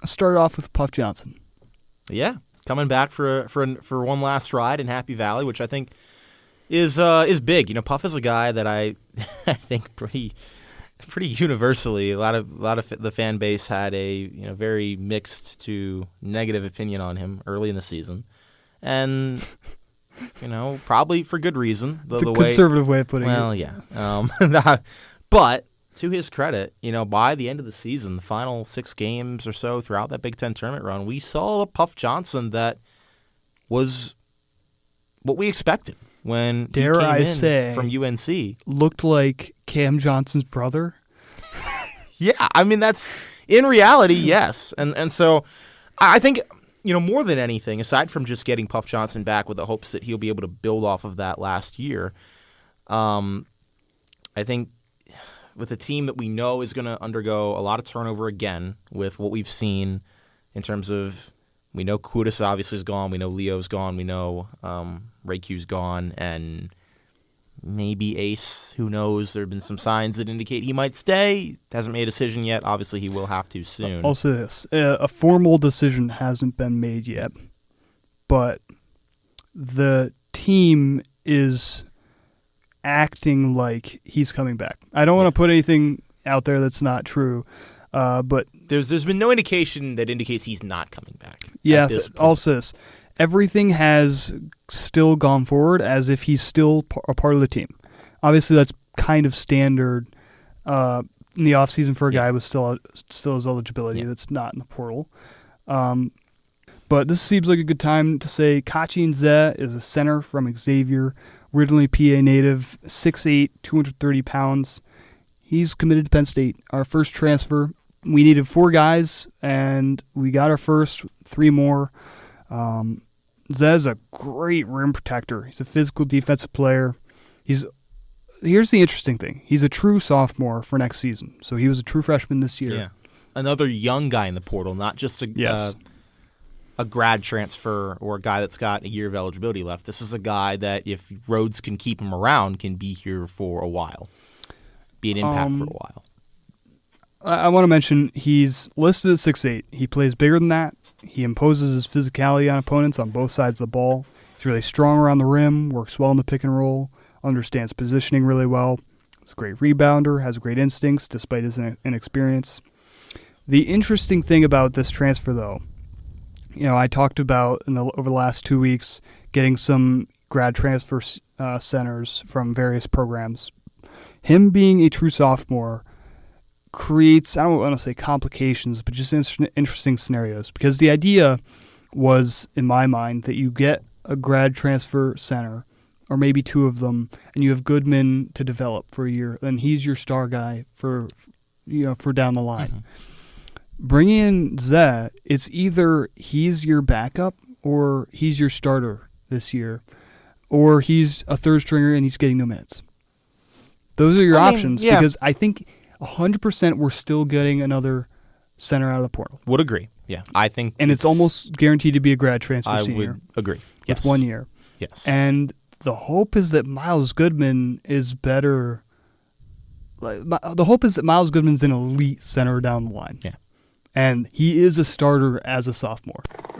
Start off with Puff Johnson. Yeah, coming back for one last ride in Happy Valley, which I think is big. You know, Puff is a guy that I think pretty universally a lot of the fan base had a very mixed to negative opinion on him early in the season, and probably for good reason. It's a conservative way of putting it. Well, yeah, but to his credit, by the end of the season, the final 6 games or so throughout that Big Ten tournament run, we saw a Puff Johnson that was what we expected when he came in from UNC. Looked like Cam Johnson's brother. Yeah, I mean, that's in reality, yes. And so I think, more than anything, aside from just getting Puff Johnson back with the hopes that he'll be able to build off of that last year, I think with a team that we know is going to undergo a lot of turnover again with what we've seen in terms of, we know Kudus obviously is gone, we know Leo's gone, we know Rayq's gone, and maybe Ace, who knows? There have been some signs that indicate he might stay. Hasn't made a decision yet. Obviously, he will have to soon. Also this, a formal decision hasn't been made yet, but the team is acting like he's coming back. I don't want to put anything out there that's not true, but there's been no indication that indicates he's not coming back. Yeah, also this, everything has still gone forward as if he's still a part of the team. Obviously, that's kind of standard in the offseason for a guy with still his eligibility that's not in the portal. But this seems like a good time to say Kachi Nzeh is a center from Xavier, originally PA native, 6'8", 230 pounds. He's committed to Penn State, our first transfer. We needed 4 guys, and we got our first 3 more. Nzeh's a great rim protector. He's a physical defensive player. Here's the interesting thing. He's a true sophomore for next season, so he was a true freshman this year. Yeah, another young guy in the portal, not just a grad transfer or a guy that's got a year of eligibility left. This is a guy that, if Rhoades can keep him around, can be here for a while, be an impact for a while. I want to mention he's listed at 6'8". He plays bigger than that. He imposes his physicality on opponents on both sides of the ball. He's really strong around the rim, works well in the pick and roll, understands positioning really well. He's a great rebounder, has great instincts despite his inexperience. The interesting thing about this transfer, though, I talked about over the last 2 weeks getting some grad transfer centers from various programs. Him being a true sophomore creates, I don't want to say complications, but just interesting scenarios. Because the idea was, in my mind, that you get a grad transfer center, or maybe 2 of them, and you have Goodman to develop for a year, and he's your star guy for down the line. Mm-hmm. Bringing in Nzeh, it's either he's your backup or he's your starter this year, or he's a third stringer and he's getting no minutes. Those are your options, because I think 100% we're still getting another center out of the portal. Would agree. Yeah, I think, and it's almost guaranteed to be a grad transfer senior. I would agree. With 1 year. Yes, and the hope is that Miles Goodman is better. The hope is that Miles Goodman's an elite center down the line. Yeah. And he is a starter as a sophomore.